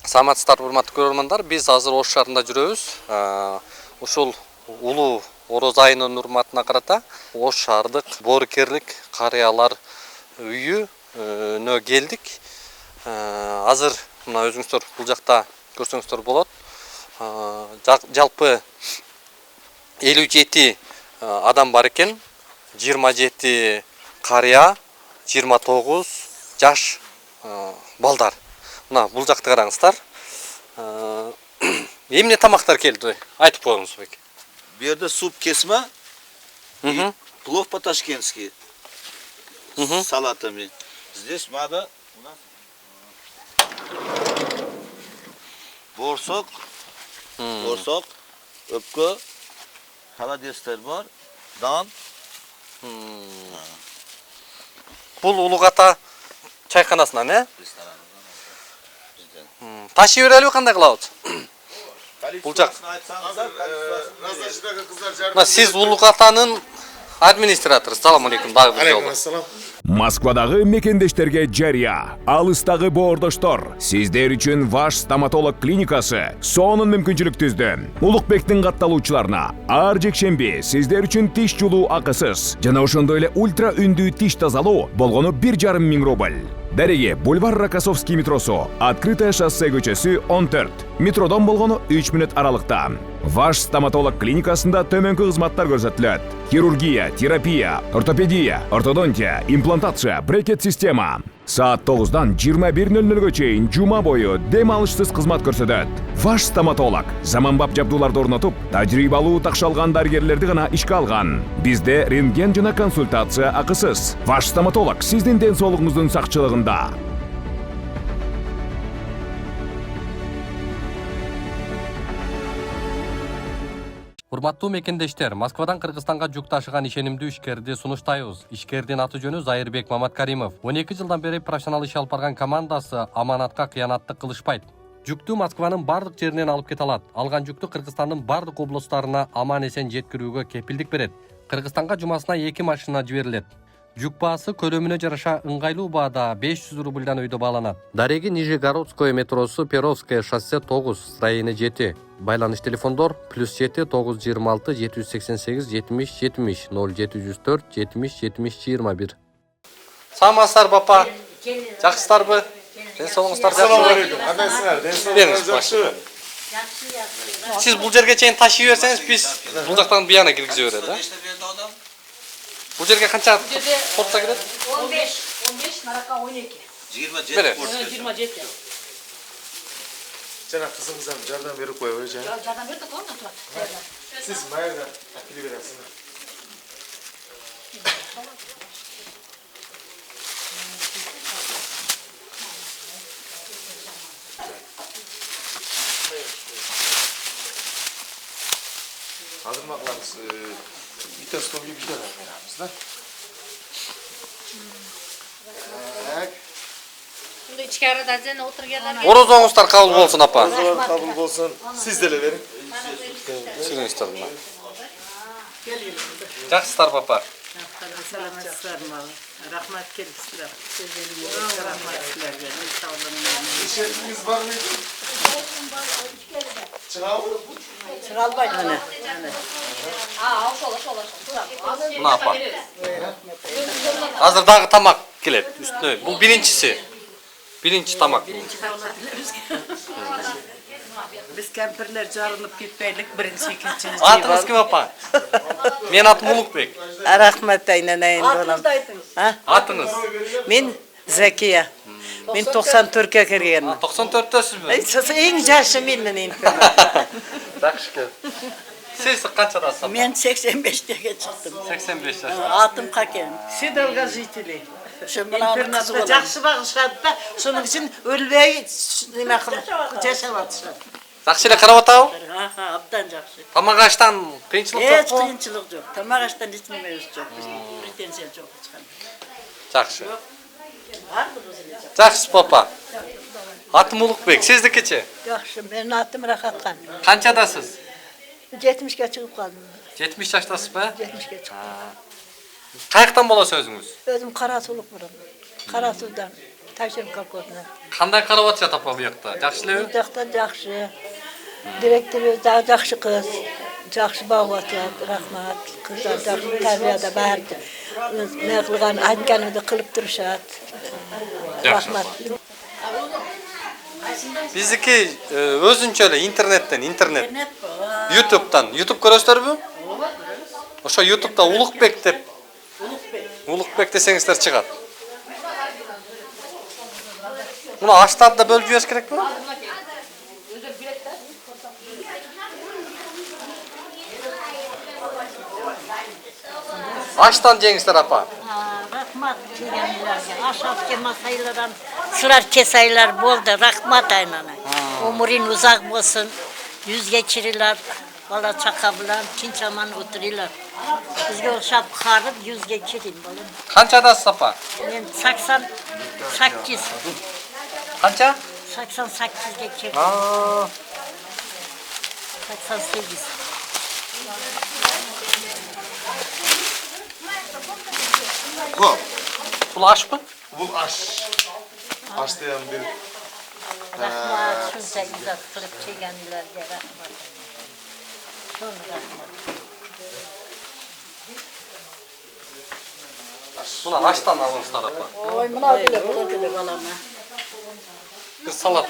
Саламатсыздар, урматтуу көрөрмандар. Биз азыр Ош шаарында жүрөбүз. Ушул улуу Ороз айынын урматына карата Ош шаардык боорукерлик карыялар үйүнө келдик. Азыр мына өзүңүздөр бул жакта көрсөңүздөр болот. Жалпы 57 адам бар экен. 27 карыя, 29 жаш балдар. Мына бул жакты караңыздар. Эмне тамактар келди? Айтып коюңуз бек. Bu yerde суп kesme, плов по-ташкентски, с салатами. Здесь надо у нас борсок, öpke, kaladesler var, dan. Бул Улук Ата чайканасынан, Ташый берелби, кандай кылабыз? Бул жак. Сиз Улук Атанын администратору. Салам алейкум, дагы бир жолу. Москвадагы мекендештерге жарыя, алыстагы боордоштор, сиздер үчүн Ваш стоматолог клиникасы сонун мүмкүнчүлүк түздү. Улукбектин катталуучуларына ар жекшемби сиздер үчүн тиш жулуу акысыз жана ошондой эле ультра үндүү тиш тазалоо болгону 1,5 миң рубль. Дареги бульвар Рокоссовский метросу, открытое шоссе көчөсү 14. Метродон болгону 3 мүнөт аралыкта. Ваш стоматолог клиникасында төмөнкү кызматтар көрсөтүлөт. Хирургия, терапия, ортопедия, ортодонтия, имплантация, брекет система. Саат 9-дан 21:00-га чейин жума бою дем алышсыз кызмат көрсөтөт. Ваш стоматолог заманбап жабдууларды орнотуп, тажрыйбалуу такшалган дарыгерлерди гана ишке алган. Бизде рентген жана консультация акысыз. Ваш стоматолог сиздин ден соолугуңуздун сакчылыгында. Урматтуу мекендештер, Москвадан Кыргызстанга жүк ташыган ишенимдүү ишкерди сунуштайбыз. Ишкердин аты жөнү Зайырбек Маматкаримов. 12 жылдан бери профессионал иш алып барган командасы аманатка кыянаттык кылышпайт. Жүктү Москванын бардык жеринен алып кете алат. Алган жүктү Кыргызстандын бардык облустарына аман-эсен жеткирүүгө кепилдик берет. Кыргызстанга жумасына 2 машина жиберилет. Жүк баасы көлөмүнө жараша ыңгайлуу баада 500 рубльдан өйдө бааланат. Дареги Нижегородское метросу, Перовское шоссе 9, району 7. Байланыш телефондор +7 926 788 70 70 0704 70 70 21. Саламатсыздар бапа. Жакшысыздарбы? Ден соолугуңуздар жакшыбы? Кандайсыңар? Жакшыбы? Сиз бул жерге чейин ташый берсеңиз, биз бул жактан бияна киргизе берет, да? Бул жерге канча порта кирет? 15, наракка 12. 27. Жана кызыңыздан жардам берип коебу, жана. Жардам бердик, онда турат. Сиз майга акиле бересиңер. Азыр ма кылабыз? Бите столга бите беребиз да. Так. Бунда ичкарыда жана отурганда. Орозоңуздар кабыл болсун, апа. Кабыл болсун. Сиз деле бериң. Сиңиңиздер мына. Жакшысыздар папа. Саламатсыздар ма? Рахмат келипсиздер. Рахмат силерге. Ишериңиз барбы? Чыгабы? Чыга албайт. Ana. Ошол. Мына апа. Азыр дагы тамак келет үстүнө. Бул биринчиси. Биринчи тамак. Biz kempirler jarılıp gitmeylik birinci ikinci. Атыңыз ким, апа? Мен атым Улукбек. Rahmet aynen dolam. Атыңыз? Men Zakiya. Men 94'e kirgenman. 94-төсүзбү? Eng jaşı menden endi. Жакшы. Siz канчадасыз? Men 85'te çıktım. 85 жаш. Atım kaken. Sidalga jitili. İnternette Жақсы бағышады да, соның үшін өлбей неме қылып жашап атышады. Жакшы эле карап атабы? Aha, abdan жақсы. Тамак аштан кыйынчылык Hiç жокпу? kıyınçılık yok. Tamam açtan hiç nememiz yok. Pretensiya yok. Жакшы. Var mı kızım? Жакшы папа. Атым Улукбек, сиздикичи? Yaxşı, benim atım Rakatkan. Канчадасыз? 70'e çıkıp kaldım. 70 жаштасызбы? 70'e çıktım. Каяктан болосуз өзүңүз? Özüm Karasuluk buram. Karasu'dan. Taşın kolkozuna. Кандай карап атышат апа бу жакта? Жакшы элеби? Bucakta жақсы. Direktörü daha жақсы kız. Жақсы bağlatıyor, rahmat. Kızlar жақсы tərbiyədə bərdi. Ne kılgan, aytkanı da kılıp duruşat. Rahmat. Биздики өзүнчө эле интернет. İnternet bu. YouTube көрөсүздарбы? Ошо YouTube'da Улукбек деп Улукбек десеңиздер чыгат. Муну аштарды да бөлүп жибериш керекпи? Аштан жеңиздер апа. Rahmat çiğnemlerge. Aşağı kemasaylardan sırar kesaylar boldu. Rahmat aynana. Umurin uzak olsun. Yüz geçirirler. Valla çakabilen. Çinçaman oturuyorlar. Bizge oşap karıp yüz geçireyim. Канчадасыз апа? Ben 88. Канча? 88 geçirdim. 88. Ko'p. Бул ашпы? Бұл аш. Аш degan bir Rahmat. Şunca izah kılıp çekenlerge rahmat. Şunu rahmat. Муну аштан алыңыздар апа. Oy buna bile balama. Бир салат.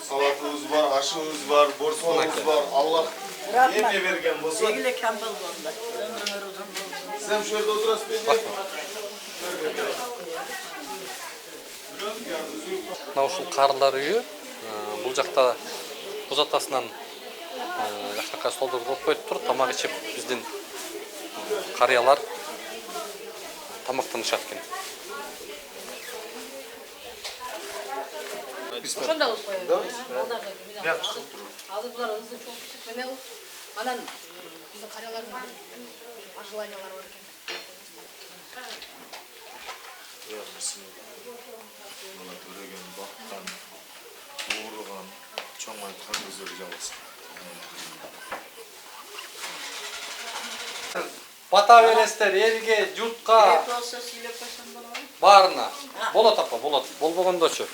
salatımız var, aşımız var, borsumuz var. Allah yeme bergen bolsa. Sevgili Campbell bunda. Ömrüne uzun olsun. Sen şöyle oturasın. Мына ушул карылар үйү. Бул жакта Куз атасынан жакшынакай столдорду коюп коюптур. Тамак ичип биздин карыялар тамактанышат экен. Ошондо кылып коебуз. Азыр булар ызы чоң пишип эме кылып, анан биздин карыялардын пожеланиялары бар экен. Buna töregen, bakkan, uğurgan, çoğun aytkan gözleri жалғасын. Бата бересиздер элге, журтка, Olsa söyleyip başım bana. баарына. Болот апа, болот. Болбогондочу.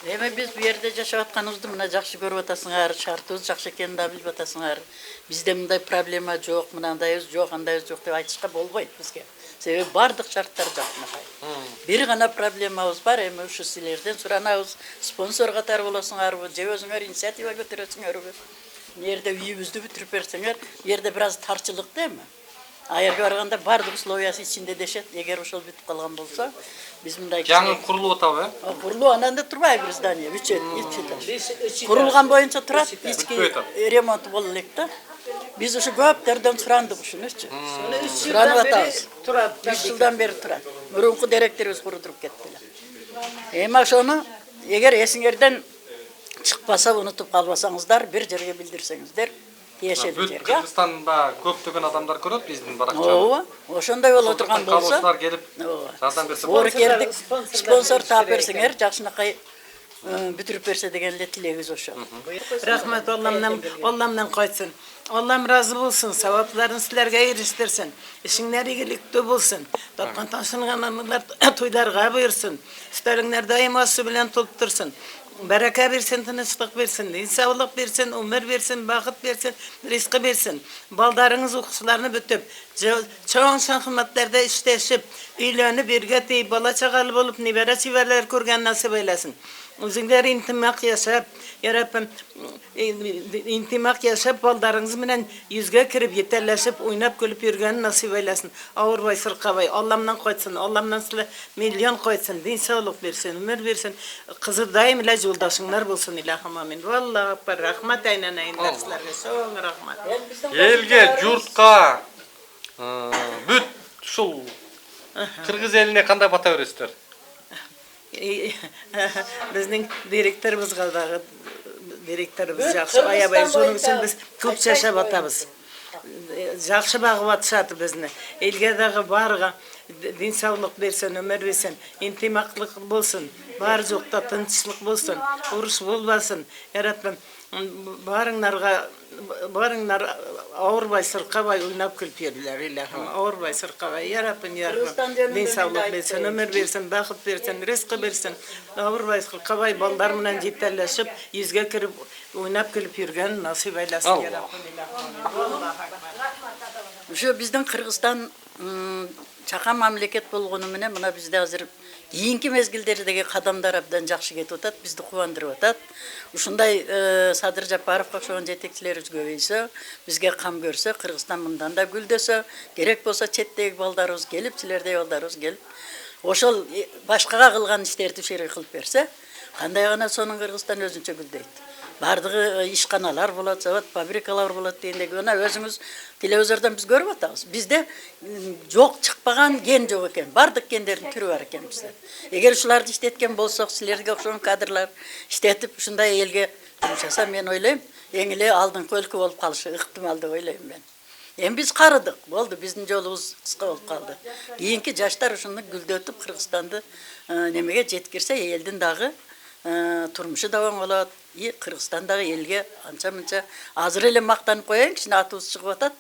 Эми биз бу жерде жашап атканыбызды мына жакшы көрүп атасыңар, шартыбыз жакшы экенин да билип атасыңар. Бизде мындай проблема жок, мынандайбыз жок, андайбыз жок деп айтышка болбойт бизге. Себеби бардык шарттар жакынакай. Бир гана проблемабыз бар, эми ушу силерден суранабыз, спонсор катары болосуңарбы, же өзүңөр инициатива көтөрөсүңөрбү? Жерде үйүбүздү бүтүрүп берсеңер, жерде бир аз тарчылык да эми. Аерге барганда бардык условиясы ичинде дешет. Эгер ошол бүтүп калган болсо, биз мындай Жаңы курулуп атабы? Курулуу анан да турбайбы бир здание, бүчөт, курулган боюнча турат, ички ремонт боло элек да. Биз ушу көптөрдөн сурандык ушунучу. Суранып атабыз. 3 жылдан бери турат. Мурунку директорубуз курдуруп кетти. Эми ошону эгер эсиңерден чыкпаса, унутуп калбасаңыздар, бир жерге билдирсеңиздер, тиешелүү Бүт жерге. Кыргызстанда көптөгөн адамдар көрөт биздин баракчаны. Ооба, ошондой боло турган болсо, Калуучулар келип жардам берсе болот. Оркердик спонсор таап берсеңер, жакшынакай бүтүрүп берсе деген эле тилегибиз ошо. Rahmet Allah'ımdan koysun. Allah'ım razı olsun. Sevaplarını sizlerge eriştirsin. İşinler iyilikte bulsun. Topkan taşıngan anılar toylarga buyursun. Üstelinler daima su bilen tolup dursun. Bereke versin, tınışlık versin, insaflık versin, ömür versin, bakıt versin, rızkı versin. Baldarınız okusularını bütüp, çoğun şahmatlarda işleşip, üylerini birge deyip, bala çakalı bulup, nibere çiverler kurgan nasip eylesin. Özünler intimak yaşap, yarabbim, intimak yaşap, baldarınız bilen yüzge kirip, yeterleşip, oynap, gülüp yürgeni nasip eylesin. Ağırbay, sırkabay, Allah'ımdan koysun, Allah'ımdan size milyon koysun, din sağlık versin, ömür versin. Kızı daim ile yoldaşınlar bulsun ilahım amin. Vallahi rahmat aynen ayın derslerine, soğun rahmat. Элге, журтка, бүт ушул Кыргыз элине кандай бата бересиздер? Bizning direktorimiz qaldağı direktorimiz yaxşı ayabay şunun için biz көп жашап атабыз. Жақсы бағып атышады бізді. Елге дағы барға денсаулық берсін, өмір берсін, интимақтылық болсын, бар жоқта тыныштық болсын, ұрыс болбасын. Яратпын, Barыңlar ауырбай, сырқабай ойнап күліп берділер, Илахым. Ауырбай, сырқабай, ярапын, Кыргызстан жөнүндө ден саулық мен берсін, айтпайын. өмір берсін, бақыт берсін, ризқы берсін. Ауырбай, сырқабай, балдар менен жетелешіп, yüzге кіріп, ойнап күліп жүрген насип айласын, ярапын, Илахым. Ушу биздин Кыргызстан чакан мамлекет болгону менен мына бизде азыр кийинки мезгилдердеги кадамдар абдан жакшы кетип атат, бизди кубандырып атат. Ушундай Садыр Жапаровго окшогон жетекчилерибиз көбөйсө, бизге кам көрсө, Кыргызстан мындан да гүлдөсө, керек болсо четтеги балдарыбыз келип, силердеги балдарыбыз келип, ошол башкага кылган иштерди ушерге кылып берсе, кандай гана сонун Кыргызстан өзүнчө гүлдөйт. Бардыгы ишканалар болот, завод, фабрикалар болот дегендеги мына өзүңүз телевизордон биз көрүп атабыз. Бизде жок чыкпаган ген жок экен. Бардык гендердин түрү бар экен бизде. Эгер ушуларды иштеткен болсок, силерге окшогон кадрлар иштетип ушундай элге жумшаса, мен ойлойм, эң эле алдыңкы өлкө болуп калышы ыктымал деп ойлойм мен. Эми биз карыдык, болду, биздин жолубуз кыска болуп калды. Кийинки жаштар ушуну гүлдөтүп Кыргызстанды немеге жеткирсе, элдин дагы турмушу да оң болот. Кыргызстандагы элге анча-мынча азыр эле мактанып коеюн, кичине атыбыз чыгып атат.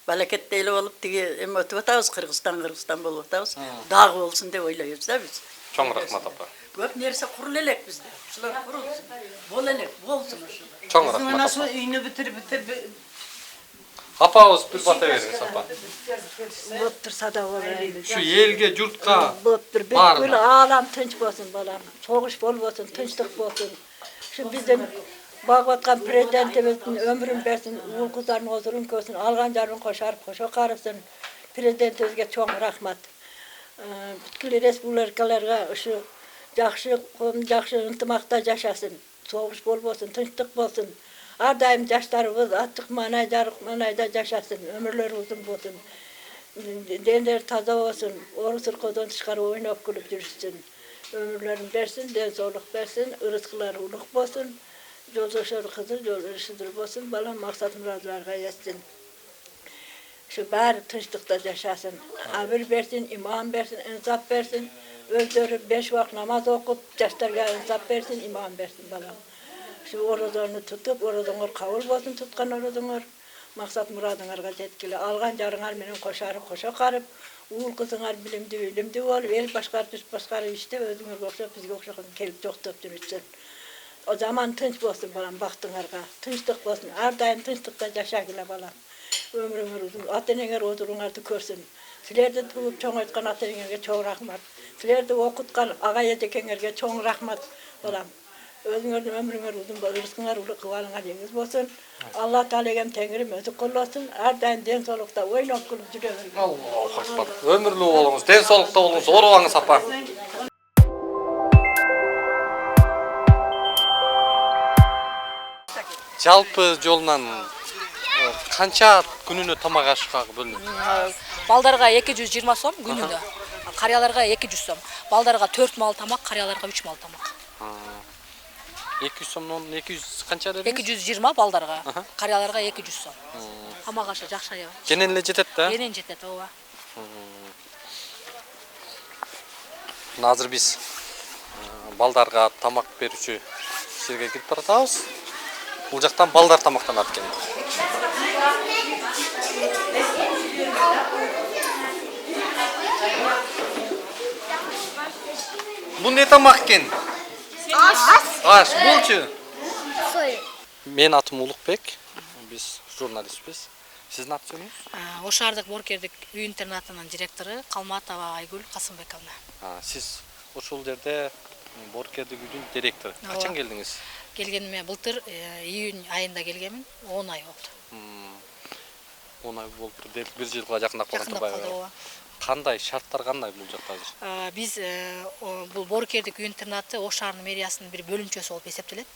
Балакетте эле болуп тиги эме өтүп атабыз, Кыргызстан болуп атабыз. Дагы болсун деп ойлойбуз да биз. Чоң рахмат апа. Көп нерсе курул элек бизде. Ушулар курулсун. Бол элек, болсун ушу. Чоң рахмат Nasıl апа. үйünü bitir. Апабыз бир бата бериңиз апа. Болып тұрса да олай. Şu elge, журтка Болып тұр. бар Бүткіл ма? алам тынч болсын балам. Соғыш болсын, тынчтық болсын. Şu біздің бағып атқан президентіміздің өмірін берсін, ұл қыздарын отырын көсін, алған жарын қошарып, қошо қарысын. Президентімізге чоң рахмат. Бүткіл республикаларға ұшы жақшы ынтымақта жашасын. Соғыш болсын, тынчтық болсын. Ардайым жаштарыбыз ачык манай, жарык манайда жашасын, өмүрлөрү узун болсын. Дендер таза болсын, орусуркодон тышкары ойноп күлүп жүрүшсүн. Өмүрлөрүн берсин, ден соолук берсин, ырыскылары улук болсын. Жолдошор кызы, жолдошудур болсын, балам максат мурадыларга жетсин. Şu bari tınçlıkta yaşasın. Abir versin, imam versin, insaf versin. Özdörü 5 vakit namaz okup, yaşlarga insaf versin, imam versin balam. Şu oruduğunu tutup, oruduğunu kabul olsun tutkan oruduğunu. Maksat muradыңарга жеткиле. Алган жарыңар менен кошарып, кошо карып, уул кызыңар билимди болуп, эл башкарып, жұрт башкарып иште өзүңөргө окшоп, бизге окшогон келип жоктоп жүрүшсүн. O zaman tınç bolsun balam baktыңарга, тынчтык болsun. Ар дайым тынчтыкта жашагиле балам. Ömrüңөр uzun, ata-eneňer oturuňardy körsün. Silerdi tuğup çoňaytkan ata-eneňerge çoň rahmat. Silerdi okutkan aga ejekeňerge çoň rahmat balam. Özüňerdi ömrüňer uzun bolsun, rızkyňar uly kıwalyňar ýeňiz bolsun. Allah Teala'm Tengrim özü kollasun. Her daim den solukda oýnap güldüp ýüregiň. Allahu akbar. Ömürlü bolуңуз, den soolukta bolуңуз, orugaňyz apa. Жалпы жолунан канча күнүнө тамак ашка бөлүнөт? Балдарга 220 сом күнүнө. Карыяларга 200 сом. Балдарга 4 мал тамак, карыяларга 3 мал тамак. 200 сомдон 200 канча дедиңиз? 220 балдарга, карыяларга 200 сом. Тамак ашы жакшы аябай. Кенен эле жетет да? Кенен жетет, ооба. Азыр биз балдарга тамак берүүчү жерге кирип баратабыз. Бул жактан балдар тамактанат экен. Бул не тамак экен? Аш, булчу. Мен атым Улукбек. Биз журналистпиз. Сиздин атыңыз? Ошардык Боркердик үй интернатынын директору Калматова Айгүл Касымбековна. Сиз ошол жерде Боркердик үйдүн директору. Качан келдиңиз? Келгениме былтыр июнь айында келгенмин, 10 ай болду. 10 ай болуптур деп 1 жылга жакындап калды. Кандай шарттар кандай бул жакта азыр? Биз бул Боркердик үй интернаты Ош шаарынын мэриясынын бир бөлүмчөсү болуп эсептелет.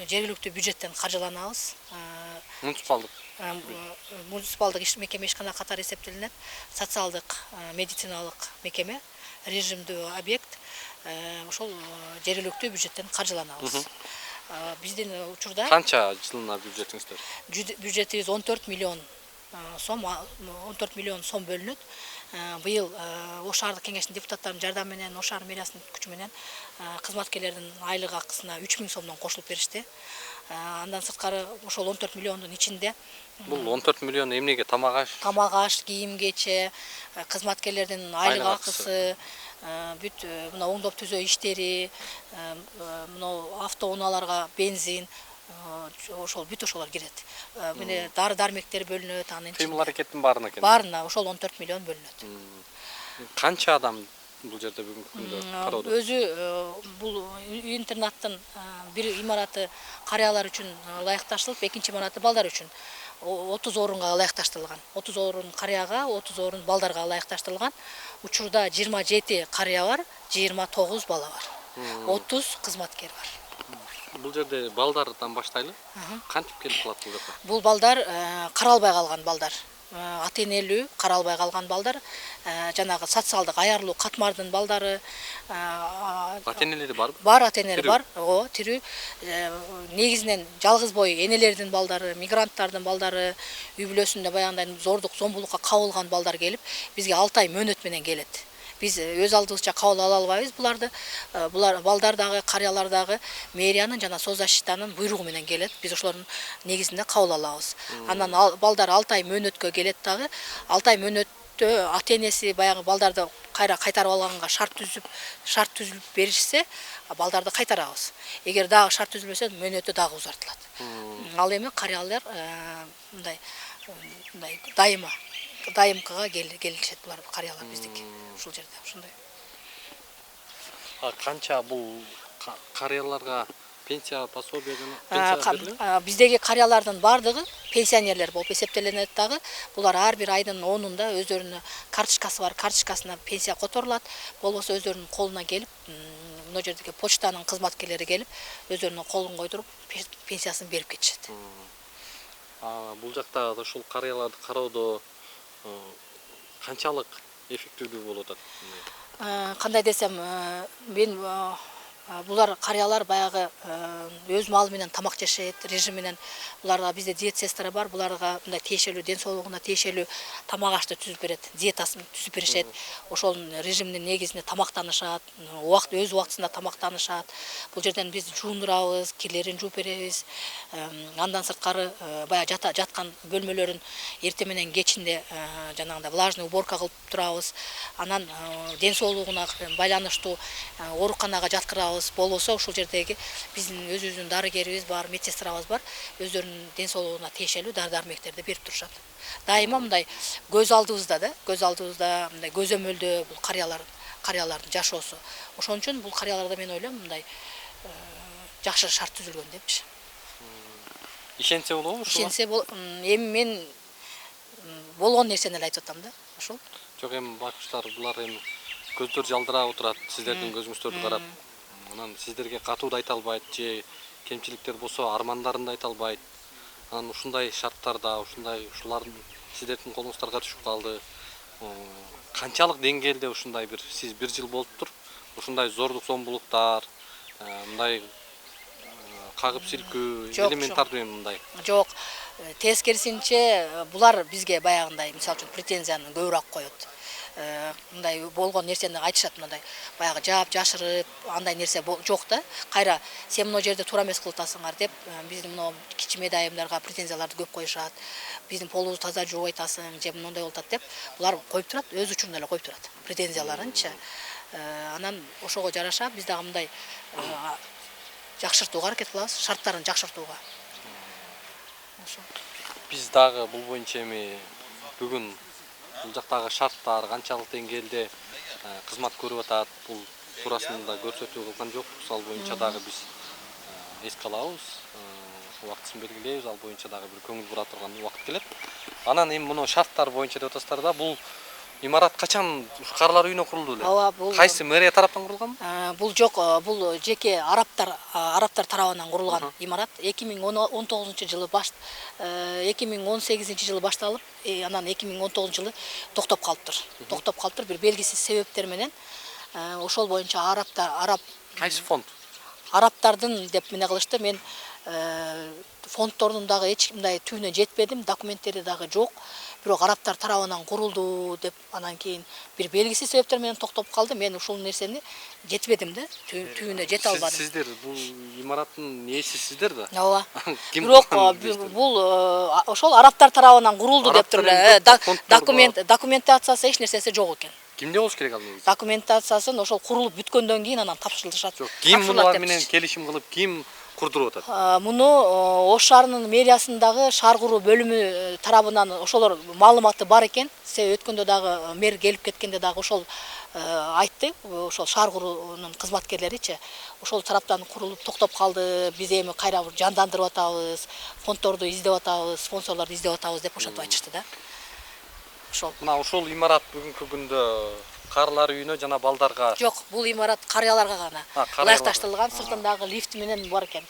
Жергиликтүү бюджеттен каржыланабыз. Муниципалдык иш мекеме ишкана катары эсептелинет. Социалдык, медициналык мекеме, режимдүү объект. Ошол жергиликтүү бюджеттен каржыланабыз. Биздин учурда канча жылына бюджетиңиздер? Бюджетибиз 14 миллион сом бөлүнөт. быйыл Ош шаардык кеңештин депутаттарынын жардамы менен, Ош шаар мэриясынын күчү менен кызматкерлердин айлык акысына 3000 сомдон кошулуп беришти. Андан сырткары ошол 14 миллиондун ичинде Бул 14 миллион эмнеге? Тамак аш, кийим кече, кызматкерлердин айлык акысы, бүт мына оңдоп түзөө иштери, мына автоунааларга бензин, ошол бүт ошолор кирет. Міне дары дармектер бөлүнөт, анын кыймыл аракеттин баарына экен. Баарына ошол 14 миллион бөлүнөт. Канча адам бул жерде бүгүнкү күндө кароодо? Өзү бул интернаттын бир имараты карыялар үчүн ылайыкташтырылып, экинчи имараты балдар үчүн 30 орунга ылайыкташтырылган. 30 орун карыяга, 30 орун балдарга ылайыкташтырылган. Учурда 27 карыя бар, 29 бала бар. 30 кызматкер бар. Бул жерде балдардан баштайлы. Кантип келип калат бул жерде? Бул балдар каралбай калган балдар. Ата-энелүү каралбай калган балдар, жанагы социалдык аярлуу катмардын балдары. Ата-энелери барбы? Бар, ата-энелери бар. Ооба, тирүү. Негизинен жалгыз бой энелердин балдары, мигранттардын балдары, үй бүлөсүндө баягындай зордук, зомбулукка кабылган балдар келип, бизге 6 ай мөөнөт менен келет. Биз өз алдыбызча кабыл ала албайбыз буларды. Булар балдар дагы, карыялар дагы мэриянын жана соцзащитанын буйругу менен келет. Биз ошолордун негизинде кабыл алабыз. Андан балдар 6 ай мөөнөткө келет дагы. 6 ай мөөнөттө ата-энеси баягы балдарды кайтарып алганга шарт түзүлүп беришсе, балдарды кайтарабыз. Эгер дагы шарт түзүлбөсө, мөөнөтү дагы узартылат. Ал эми карыялар мындай дайымкыга келишет булар карыялар биздики ушул жерде ушундай. Канча бул карыяларга пенсия пособие берилет? Биздеги карыялардын бардыгы пенсионерлер болуп эсептелинет дагы. Булар ар бир айдын 10-унда өздөрүнүн карточкасы бар, карточкасына пенсия которулат. Болбосо өздөрүнүн колуна келип, мына жердеги почтанын кызматкерлери келип, өздөрүнүн колун койдуруп пенсиясын берип кетишет. Бул жакта ушул карыяларды кароодо канчалык эффективдүү болуп атат? Кандай десем, мен булар карыялар баягы өз малы менен тамак жешет, режим менен. Буларга бизде диет сестра бар, буларга мындай тиешелүү, ден соолугуна тиешелүү тамак ашты түзүп берет, диетасын түзүп беришет. Ошол режимдин негизинде тамактанышат, өз убактысында тамактанышат. Бул жерден биз жуундурабыз, кирлерин жууп беребиз. Андан сырткары баягы жаткан бөлмөлөрүн эртең менен кечинде жанагындай влажный уборка кылып турабыз. Анан ден соолугуна байланыштуу ооруканага жаткырабыз. Болбосо ушул жердеги биздин өзүбүздүн дарыгерибиз бар, медсестрабыз бар, өздөрүнүн ден соолугуна тиешелүү дары-дармектерди берип турушат. Дайыма мындай көз алдыбызда мындай көзөмөлдө бул карыялардын жашоосу. Ошон үчүн бул карыяларда мен ойлойм мындай жакшы шарт түзүлгөн депчи. Ишенсе болобу ушуга? Ишенсе эми мен болгон нерсени эле айтып атам да, ошол. Жок, эми байкуштар булар эми көздөр жалдырап отурат, сиздердин көзүңүздөрдү карап. Анан сиздерге катуу да айта албайт, же кемчиликтер болсо армандарын да айта албайт. Анан ушундай шарттарда, ушулардын сиздердин колуңуздарга түшүп калды. Канчалык деңгээлде ушундай сиз 1 жыл болуптур, ушундай зордук зомбулуктар, мындай кагып силкүү, элементардуу эми мындай. Жок, тескерисинче булар бизге баягындай, мисалы үчүн претензияны көбүрөөк коет. Мындай болгон нерсени айтышат, мындай баягы жаап жашырып, андай нерсе жок да. Кайра сен мына жерде туура эмес кылып атасыңар деп, биздин мына кичиме дайымдарга претензияларды көп коюшат. Биздин полубузду таза жууп айтасың, же мындай болуп атат деп, булар коюп турат, өз учурунда эле коюп турат претензияларынчы. Анан ошого жараша биз дагы мындай жакшыртууга аракет кылабыз, шарттарын жакшыртууга. Биз дагы бул боюнча эми бүгүн бул жактагы шарттар канчалык деңгээлде кызмат көрүп атат, бул туурасында көрсөтүү кылган жокпуз. Ал боюнча дагы биз эске алабыз, убактысын белгилейбиз. Ал боюнча дагы бир көңүл бура турган убакыт келет. Анан эми муну шарттар боюнча деп атасыздар да, бул имарат качан карылар үйүнө курулду эле? Ооба, бул Кайсы мэрия тараптан курулганбы? Бул жок, бул жеке арабтар тарабынан курулган имарат. 2019-жылы 2018-жылы башталып, анан 2019-жылы токтоп калыптыр. Токтоп калыптыр бир белгисиз себептер менен. Ошол боюнча араб Кайсы фонд? Арабтардын деп мене кылышты. Мен фондтордун дагы эч мындай түбүнө жетпедим, документтери дагы жок. Бирок арабтар тарабынан курулду деп анан кийин бир белгисиз себептер менен токтоп калды. Мен ушул нерсени жетпедим да, түбүнө жете албадым. Сиздер бул имараттын ээсисиздер да? Ооба. Ким Бирок курган дейсиздер? бул ошол арабтар тарабынан курулду деп туруп документациясы эч нерсеси жок экен. Кимде болуш керек ал негизи? Документациясын ошол курулуп бүткөндөн кийин анан тапшырылышат. Ким муну менен келишим кылып, ким курдуруп атат? Муну Ош шаарынын мэриясындагы шаар куруу бөлүмү тарабынан ошолор маалыматы бар экен. Себеби өткөндө дагы мэр келип кеткенде дагы ошол айтты. Ошол шаар куруунун кызматкерлеричи ошол тараптан курулуп токтоп калды. Биз эми кайра жандандырып атабыз, фондторду издеп атабыз, спонсорлорду издеп атабыз деп ошентип айтышты да. Мына ошол имарат бүгүнкү күндө карылар үйүнө жана балдарга жок, бул имарат карыяларга гана ылайыкташтырылган, сыртындагы лифт менен бар экен.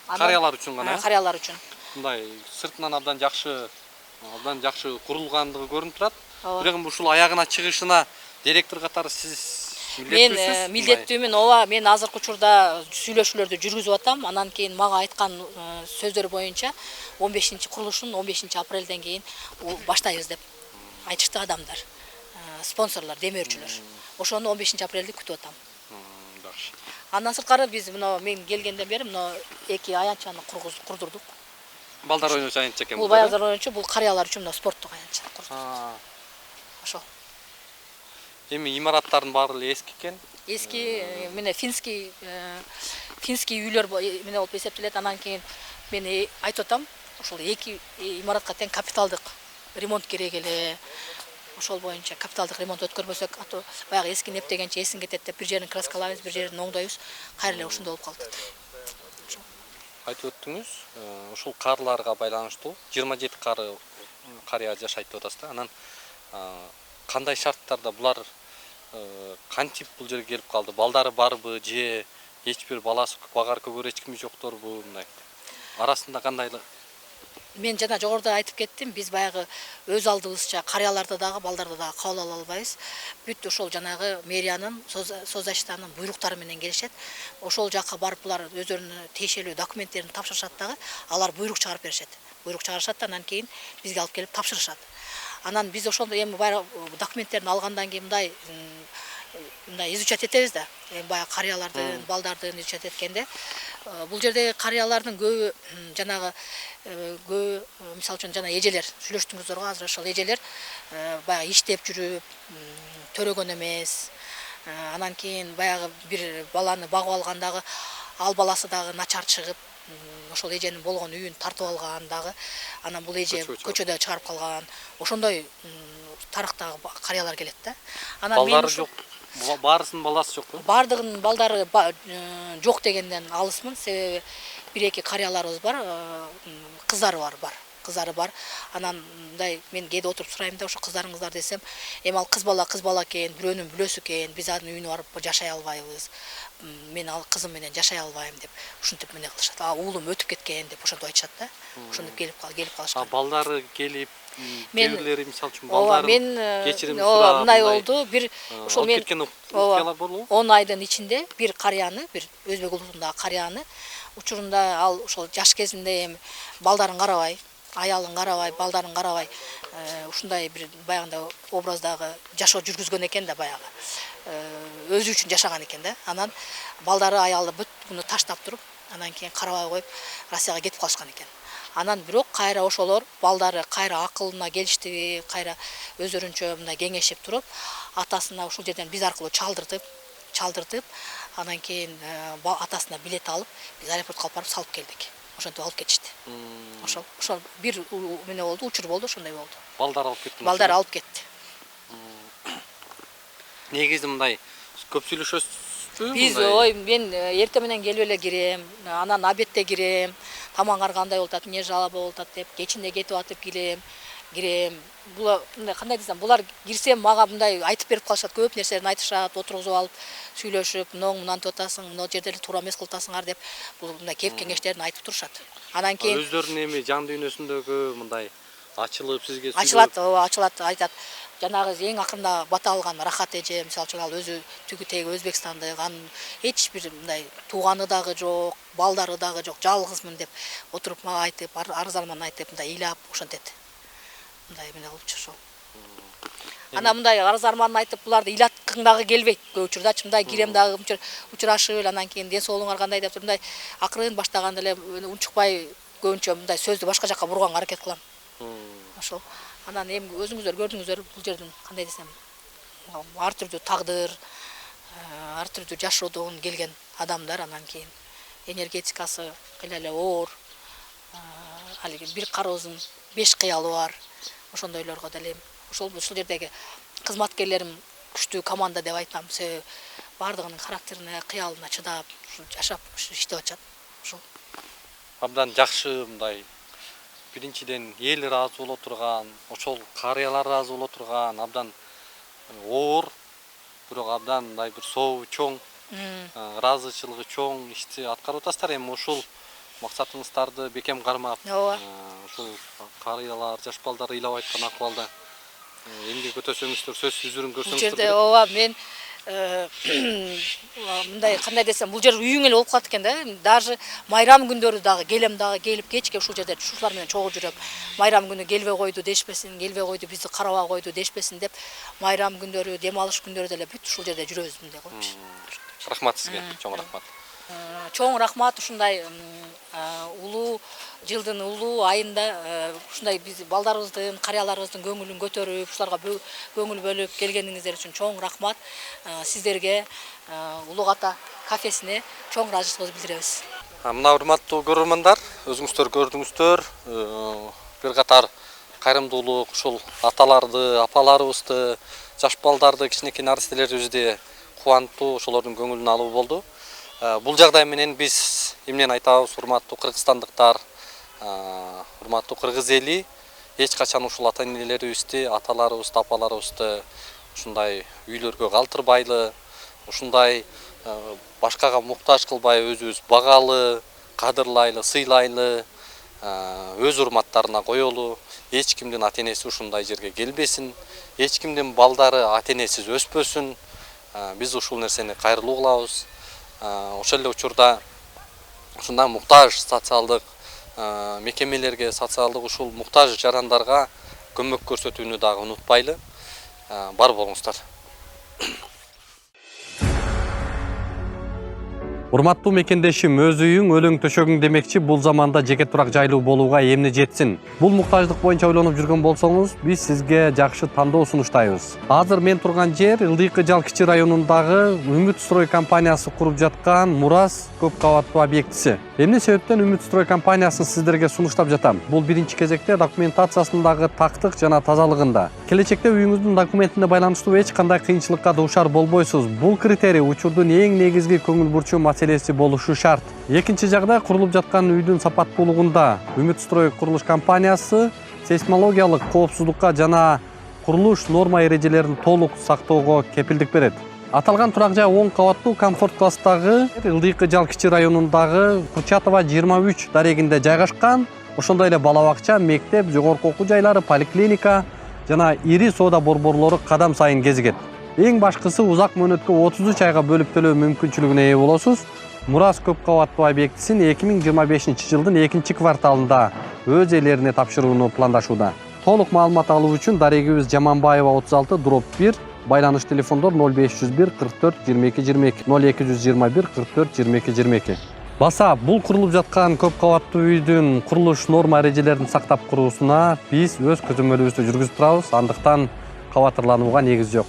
Карыялар үчүн гана? Карыялар үчүн. Мындай сыртынан абдан жакшы курулгандыгы көрүнүп турат. Бирок ушул аягына чыгышына директор катары сиз мен милдеттүүмүн. Ооба, мен азыркы учурда сүйлөшүүлөрдү жүргүзүп атам. Анан кийин мага айткан сөздөр боюнча 15 курулушун 15 апрелден кийин баштайбыз деп айтышты адамдар. Спонсорлор, демөөрчүлөр. Ошону 15 апрелди күтүп атам. Жакшы. Андан сырткары биз мен келгенден бери эки аянтчаны курдурдук. Балдар ойночу аянтча экен бул. Бул балдар ойночу, бул карыялар үчүн спорттук аянтча курдурдук. Ошол. Эми имараттардын баары эле эски экен. Эски, мына финский үйлөр менен болуп эсептелет. Анан кийин мен айтып атам, ошол эки имаратка тең капиталдык ремонт керек эле. Ошол боюнча капиталдык ремонт өткөрбөсөк, баягы эски нептегенче эсин кетет деп бир жерин краскалайбыз, бир жерин оңдойбуз. Кайра эле ушундай болуп калды. Айтып өттүңүз, ошол карыларга байланыштуу 27 карыя жашайт деп атасыз да. Анан кандай шарттарда булар кантип бул жерге келип калды? Балдары барбы же эч бир баласы багар көгөр эч кими жокторбу? Мындай арасында кандай? Мен жана жогоруда айтып кеттим, биз баягы өз алдыбызча карыяларды дагы, балдарды дагы кабыл ала албайбыз. Бүт ошол жанагы мэриянын, соцзащитанын буйруктары менен келишет. Ошол жакка барып булар өздөрүнүн тиешелүү документтерин тапшырышат дагы, алар буйрук чыгарып беришет. Буйрук чыгарышат, анан кийин бизге алып келип тапшырышат. Анан биз ошол эми баягы документтерин алгандан кийин мындай изучать этебиз да. Баягы карыялардын, балдардын изучать эткенде, бул жердеги карыялардын көбү жанагы мисалы үчүн жана эжелер сүйлөштүңүздөр го азыр ошол эжелер баягы иштеп жүрүп төрөгөн эмес. Анан кийин баягы бир баланы багып алгандагы ал баласы дагы начар чыгып, ошол эженин болгон үйүн тартып алган дагы. Анан бул эже көчөдө чыгарып калган. Ошондой тарактагы карыялар келет да. Анан балдары жок. Баарысынын баласы жокпу? Бардыгынын балдары жок дегенден алысмын. Себеби бир-эки карыяларыбыз бар, кыздары бар. Анан мындай мен кээде отуруп сурайм да, ошо кыздарыңыздар десем, эми ал кыз бала экен, бирөөнүн бүлөсү экен, биз анын үйүнө барып жашай албайбыз. Мен ал кызым менен жашай албайм деп ушинтип эмне кылышат. Уулум өтүп кеткен деп ошентип айтышат да. Ошентип келип калышкан. Балдары келип кээбирлери мисалы үчүн балдарын кечирим сурап, мындай болду. Бир ошол мен кеткен окуялар болбу? 10 айдын ичинде бир карыяны, бир өзбек улутундагы карыяны учурунда ал ошол жаш кезинде эми балдарын карабай, аялын карабай, балдарын карабай, ушундай бир баягындай образдагы жашоо жүргүзгөн экен да баягы. Өзү үчүн жашаган экен да. Анан балдары, аялы бүт буну таштап туруп, анан кийин карабай коюп Россияга кетип калышкан экен. Анан бирок кайра ошолор балдары кайра акылына келиштиби, кайра өздөрүнчө мындай кеңешип туруп, атасына ушул жерден биз аркылуу чалдыртып, анан кийин атасына билет алып, биз аэропортко алып барып салып келдик. Ошентип алып кетишти. Ошол бир эмне болду, учур болду, ошондой болду. Балдар алып кетти. Балдар алып кетти. Негизи мындай көп сүйлөшөсүзбү? Биз мен эртең менен келип эле кирем, анан обедте кирем, тамак кандай болуп атат, эмне жалаба болуп атат деп, кечинде кетип атып кирем. Булар мындай кандай десем, булар кирсем мага мындай айтып берип калышат, көп нерселерин айтышат, отургузуп алып, сүйлөшүп, мынантип атасың, мына жерде эле туура эмес кылтасыңар деп, бул мындай кеп кеңештерин айтып турушат. Анан кийин өздөрүнүн эми жан дүйнөсүндөгү мындай Ачылып сизге Ачылат, ачылат, айтат. Жанагы эң акырында бата алган Рахат эже, мисалы үчүн ал өзү түгү теги Өзбекстандык, анын эч бир мындай тууганы дагы жок, балдары дагы жок, жалгызмын деп отуруп мага айтып, арыздарман айтып, мындай ыйлап ошентет. Мындай эмне кылыпчы ошол. Ана мындай арыздарман айтып, буларды ыйлаткың дагы келбейт. Көп учурдачы мындай кирем дагы учурашып, анан кийин ден соолугуңар кандай деп туруп мындай акырын баштаганда эле унчукпай көбүнчө мындай сөздү башка жакка бурганга аракет кылам. Ошол. Анан эми өзүңүздөр көрдүңүздөр, бул жердин кандай десем, ар түрдүү тагдыр, ар түрдүү жашоодон келген адамдар, анан кийин энергетикасы кыйла эле оор. Алиги бир кароздун 5 кыялы бар. Ошондойлорго деле ушул жердеги кызматкерлерим күчтүү команда деп айтам. Себеби бардыгынын характерине, кыялына чыдап, жашап иштеп атышат. Ушул. Абдан жакшы мындай биринчиден эл ыраазы боло турган, ошол карыялар ыраазы боло турган, абдан оор, бирок абдан мындай бир сообу чоң, ыраазычылыгы чоң ишти аткарып атасыздар. Эми ушул максатыңыздарды бекем кармап, ушул карыялар, жаш балдар ыйлап айткан акыбалда эмгек өтөсөңүздөр, сөзсүз үзүрүн көрсөңүздөр. Бул жерде ооба мен мындай кандай десем, бул жер үйүң эле болуп калат экен да. Даже майрам күндөрү дагы келем дагы келип кечке ушул жерде ушулар менен чогуу жүрөм. Майрам күнү келбей койду дешпесин, келбей койду бизди карабай койду дешпесин деп майрам күндөрү, дем алыш күндөрү деле бүт ушул жерде жүрөбүз мындай кылыпчы. Рахмат сизге, чоң рахмат. Чоң рахмат ушундай улуу жылдын улуу айында ушундай биз балдарыбыздын, карыяларыбыздын көңүлүн көтөрүп, ушуларга көңүл бөлүп келгениңиздер үчүн чоң рахмат. Сиздерге Улуу Ата кафесине чоң ыраазычылыгыбызды билдиребиз. Мына урматтуу көрөрмандар, өзүңүздөр көрдүңүздөр, бир катар кайрымдуулук ушул аталарды, апаларыбызды, жаш балдарды, кичинекей наристелерибизди кубантуу, ошолордун көңүлүн алуу болду. Бул жагдай менен биз эмнени айтабыз, урматтуу кыргызстандыктар, урматтуу кыргыз эли, эч качан ушул ата-энелерибизди, аталарыбызды, апаларыбызды ушундай үйлөргө калтырбайлы, ушундай башкага муктаж кылбай өзүбүз багалы, кадырлайлы, сыйлайлы, өз урматтарына коелу. Эч кимдин ата-энеси ушундай жерге келбесин, эч кимдин балдары ата-энесиз өспөсүн. Биз ушул нерсени кайрылуу кылабыз. Ошол эле учурда ушундай муктаж социалдык мекемелерге, социалдык ушул муктаж жарандарга көмөк көрсөтүүнү дагы унутпайлы. Бар болуңуздар. Урматтуу мекендешим, өз үйүң, өлөң төшөгүң демекчи, бул заманда жеке турак жайлуу болууга эмне жетсин. Бул муктаждык боюнча ойлонуп жүргөн болсоңуз, биз сизге жакшы тандоо сунуштайбыз. Азыр мен турган жер Ылдыйкы Жал кичи районундагы Үмүт строй компаниясы куруп жаткан Мурас көп кабаттуу объектиси. Эмне себептен Үмүт строй компаниясын сиздерге сунуштап жатам? Бул биринчи кезекте документациясындагы тактык жана тазалыгында. Келечекте үйүңүздүн документине байланыштуу эч кандай кыйынчылыкка дуушар болбойсуз. Бул критерий учурдун эң негизги көңүл бурчу маселеси болушу шарт. Экинчи жагдай, курулуп жаткан үйдүн сапаттуулугунда Үмүт строй курулуш компаниясы сейсмологиялык коопсуздукка жана курулуш норма эрежелерин толук сактоого кепилдик берет. Аталган турак жай 10 кабаттуу комфорт класстагы Ылдыйкы Жал кичи районундагы Курчатова 23 дарегинде жайгашкан. Ошондой эле бала бакча, мектеп, жогорку окуу жайлары, поликлиника жана ири соода борборлору кадам сайын кезигет. Эң башкысы, узак мөөнөткө 33 айга бөлүп төлөө мүмкүнчүлүгүнө ээ болосуз. Мурас көп кабаттуу объектисин 2025 жылдын 2 кварталында өз ээлерине тапшырууну пландашууда. Толук маалымат алуу үчүн дарегибиз Жаманбаева 36/1, байланыш телефондор 0501 44 22 22, 0221 44 22 22. Баса, бул курулуп жаткан көп кабаттуу үйдүн курулуш норма эрежелерин сактап куруусуна биз өз көзөмөлүбүздү жүргүзүп турабыз. Андыктан кабатырланууга негиз жок.